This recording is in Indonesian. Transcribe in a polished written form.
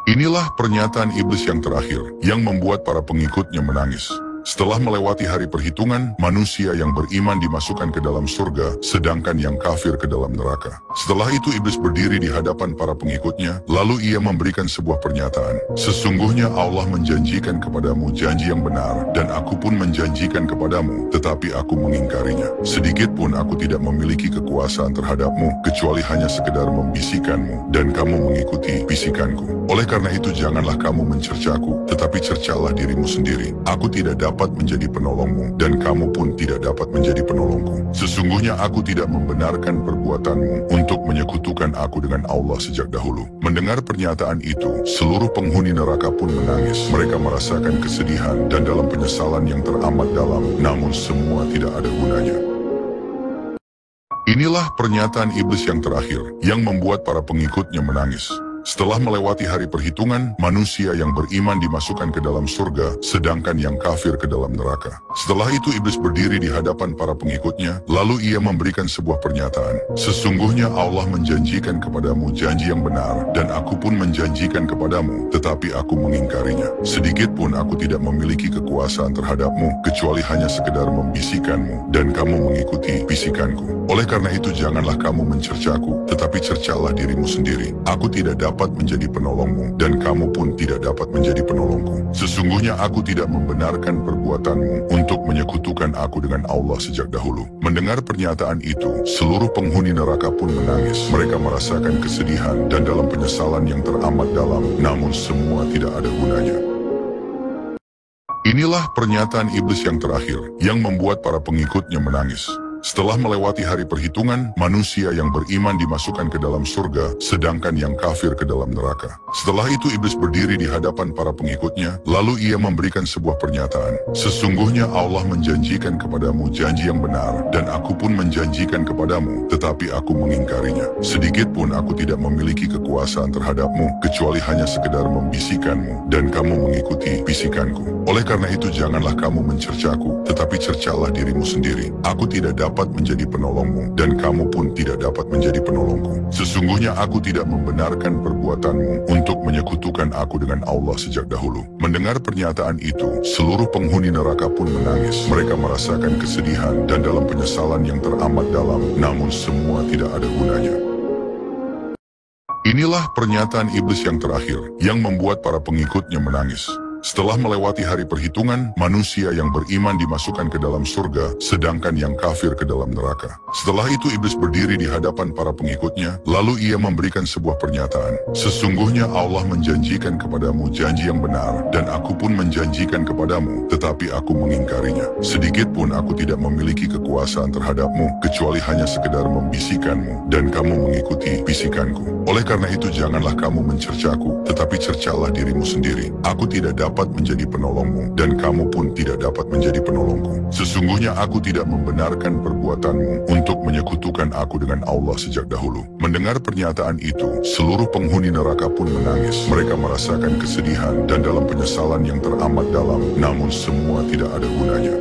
Inilah pernyataan iblis yang terakhir, yang membuat para pengikutnya menangis. Setelah melewati hari perhitungan, manusia yang beriman dimasukkan ke dalam surga, sedangkan yang kafir ke dalam neraka. Setelah itu iblis berdiri di hadapan para pengikutnya, lalu ia memberikan sebuah pernyataan. Sesungguhnya Allah menjanjikan kepadamu janji yang benar, dan aku pun menjanjikan kepadamu, tetapi aku mengingkarinya. Sedikit pun aku tidak memiliki kekuasaan terhadapmu, kecuali hanya sekedar membisikkanmu, dan kamu mengikuti bisikanku. Oleh karena itu janganlah kamu mencercaku, tetapi cercalah dirimu sendiri. Aku tidak dapat menjadi penolongmu, dan kamu pun tidak dapat menjadi penolongku. Sesungguhnya aku tidak membenarkan perbuatanmu untuk menyekutukan aku dengan Allah sejak dahulu. Mendengar pernyataan itu, seluruh penghuni neraka pun menangis. Mereka merasakan kesedihan dan dalam penyesalan yang teramat dalam, namun semua tidak ada gunanya. Inilah pernyataan iblis yang terakhir, yang membuat para pengikutnya menangis. Setelah melewati hari perhitungan, manusia yang beriman dimasukkan ke dalam surga, sedangkan yang kafir ke dalam neraka. Setelah itu iblis berdiri di hadapan para pengikutnya, lalu ia memberikan sebuah pernyataan. Sesungguhnya Allah menjanjikan kepadamu janji yang benar, dan aku pun menjanjikan kepadamu, tetapi aku mengingkarinya. Sedikit pun aku tidak memiliki kekuasaan terhadapmu, kecuali hanya sekedar membisikkanmu, dan kamu mengikuti bisikanku. Oleh karena itu janganlah kamu mencercaku, tetapi cercalah dirimu sendiri. Aku tidak dapat menjadi penolongmu, dan kamu pun tidak dapat menjadi penolongku. Sesungguhnya aku tidak membenarkan perbuatanmu untuk menyekutukan aku dengan Allah sejak dahulu. Mendengar pernyataan itu, seluruh penghuni neraka pun menangis. Mereka merasakan kesedihan dan dalam penyesalan yang teramat dalam, namun semua tidak ada gunanya. Inilah pernyataan iblis yang terakhir, yang membuat para pengikutnya menangis. Setelah melewati hari perhitungan, manusia yang beriman dimasukkan ke dalam surga, sedangkan yang kafir ke dalam neraka. Setelah itu iblis berdiri di hadapan para pengikutnya, lalu ia memberikan sebuah pernyataan. Sesungguhnya Allah menjanjikan kepadamu janji yang benar, dan aku pun menjanjikan kepadamu, tetapi aku mengingkarinya. Sedikit pun aku tidak memiliki kekuasaan terhadapmu, kecuali hanya sekedar membisikkanmu, dan kamu mengikuti bisikanku. Oleh karena itu janganlah kamu mencercaku, tetapi cercalah dirimu sendiri. Aku tidak dapat menjadi penolongmu, dan kamu pun tidak dapat menjadi penolongku. Sesungguhnya aku tidak membenarkan perbuatanmu untuk menyekutukan aku dengan Allah sejak dahulu. Mendengar pernyataan itu, seluruh penghuni neraka pun menangis. Mereka merasakan kesedihan dan dalam penyesalan yang teramat dalam, namun semua tidak ada gunanya. Inilah pernyataan iblis yang terakhir, yang membuat para pengikutnya menangis. Setelah melewati hari perhitungan, manusia yang beriman dimasukkan ke dalam surga, sedangkan yang kafir ke dalam neraka. Setelah itu iblis berdiri di hadapan para pengikutnya, lalu ia memberikan sebuah pernyataan. Sesungguhnya Allah menjanjikan kepadamu janji yang benar, dan aku pun menjanjikan kepadamu, tetapi aku mengingkarinya. Sedikit pun aku tidak memiliki kekuasaan terhadapmu, kecuali hanya sekedar membisikkanmu, dan kamu mengikuti bisikanku. Oleh karena itu janganlah kamu mencercaku, tetapi cercalah dirimu sendiri. Aku tidak dapat menjadi penolongmu, dan kamu pun tidak dapat menjadi penolongku. Sesungguhnya aku tidak membenarkan perbuatanmu untuk menyekutukan aku dengan Allah sejak dahulu. Mendengar pernyataan itu, seluruh penghuni neraka pun menangis. Mereka merasakan kesedihan dan dalam penyesalan yang teramat dalam, namun semua tidak ada gunanya.